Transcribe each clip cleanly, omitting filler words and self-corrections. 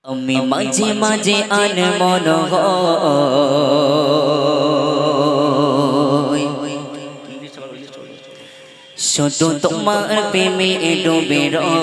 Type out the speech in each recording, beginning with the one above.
আমি মাঝে মাঝে আনমন হই শুধু তোমার প্রেমে ডুবে রই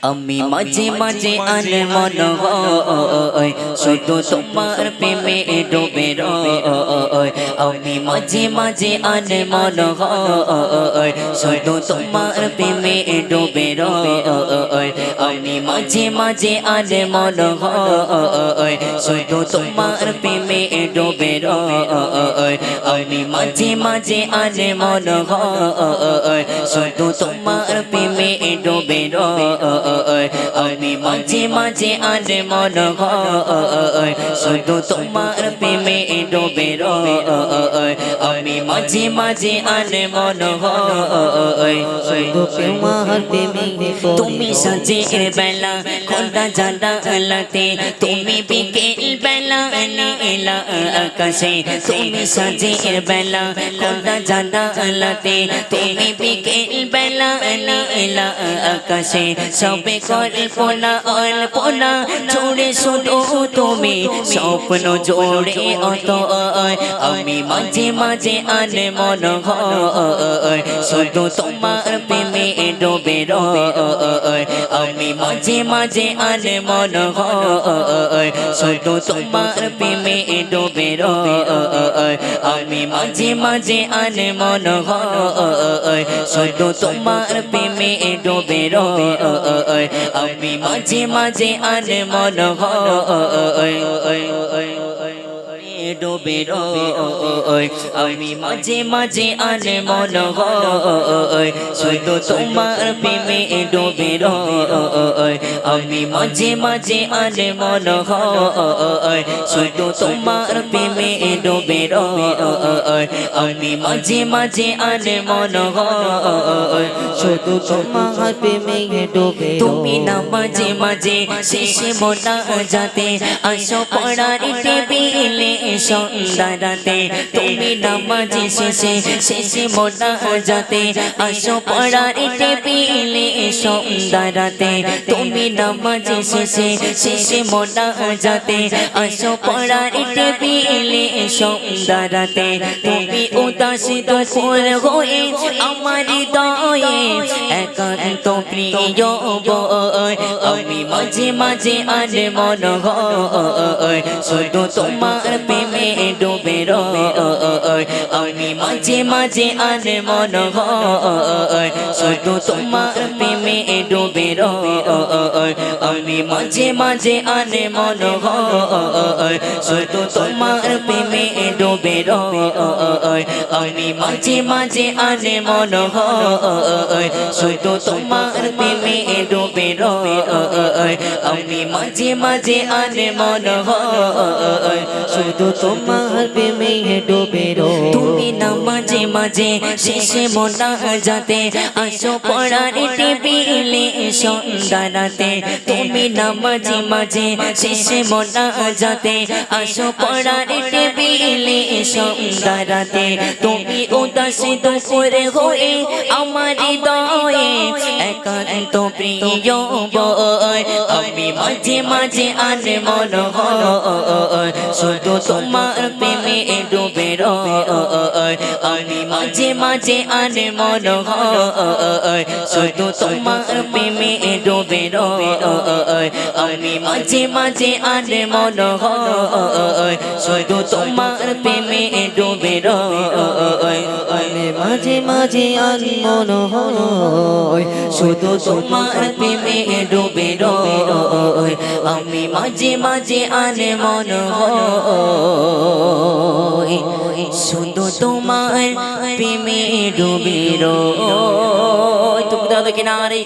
আমি মাঝে মাঝে আনমন হই শুধু তোমার প্রেমে ডুবে রই আমি মাঝে মাঝে আনমন হই শুধু তোমার প্রেমে ডুবে রই আমি মাঝে মাঝে আনমন হই শুধু তোমার প্রেমে ডুবে রই আমি মাঝে মাঝে আনমন হই শুধু তোমার প্রেমে ডুবে রই আমি মাঝে মাঝে আনমন হই শুধু তোমার প্রেমে ডুবে রই আমি মাঝে মাঝে আনমন হই শুধু তোমার প্রেমে তুমি সাজের বেলা খোদা জানালাতে তুমি বিকেল বেলা নীলা আকাশে তুমি সাজের বেলা খোদা জানালাতে তুমি বিকেল বেলা নীলা আকাশে সবে কল্পনা অল্পনা জোড়ে শুধু তুমি স্বপ্ন জোড়ে অত আমি মাঝে মাঝে আনমন হই শুধু তোমার প্রেমে ডুবে রই আমি মাঝে মাঝে আনমন হই শুধু তোমার প্রেমে ডুবে রই আমি মাঝে মাঝে আনমন হই শুধু তোমার প্রেমে ডুবে রই আমি মাঝে মাঝে আনমন হই ডুবে রই আমি মাঝে মাঝে আনমন হই শুধু তোমার প্রেমে ডুবে রই আমি মাঝে মাঝে আনমন হই শুধু তোমার প্রেমে ডুবে রই আমি মাঝে মাঝে আনমন হই শুধু তোমার প্রেমে ডুবে তুমি না মাঝে মাঝে শেষে মোনা যাতে আসো পড়ার টেবিলে সন্ধ্যারাতে তুমি নামাজে শেষে মোনা যাতে আসো পড়ার টেবিলে সন্ধ্যারাতে তুমি নামাজে শেষে মোনা যাতে আসো পড়ার টেবিলে সন্ধ্যারাতে তুমি উদাস দুপুর হয়ে আমার হৃদয়ে একান্ত প্রিয় বই আমি মাঝে মাঝে আনমন হই শুধু তোমার প্রেমে ডুবে রই আমি মাঝে মাঝে আনমন হই শুধু তোমার প্রেমে ডুবে রই আমি মাঝে মাঝে আনমন হই শুধু তোমার প্রেমে ডুবে রই আমি মাঝে মাঝে আনমন হই শুধু তোমার প্রেমে ডুবে রই আমি মাঝে মাঝে আনমন হই শুধু তোমার প্রেমে ডুবে রই তুমি না মাঝে মাঝে শেষে মোনা যাতে আসো পড়ার টেবিলে সন্ধ্যারাতে তুমি না মাঝে মাঝে শেষে মোনা যাতে আসো পড়ার টেবিলে সন্ধ্যারাতে তুমি উদাস দুপুর হয়ে আমার হৃদয়ে একান্ত প্রিয় বই আমি মাঝে মাঝে আনমন হই শুধু তোমার প্রেমে ডুবে রই আমি মাঝে মাঝে আনমন হই শুধু তোমার প্রেমে ডুবে রই আমি মাঝে মাঝে আনমন হই শুধু তোমার প্রেমে ডুবে রই আমি মাঝে মাঝে আনমন হই শুধু তোমার প্রেমে ডুবে রই আমি মাঝে মাঝে আনমন হই শুধু তোমার প্রেমে ডুবে রই তুমি দাদা কিনারে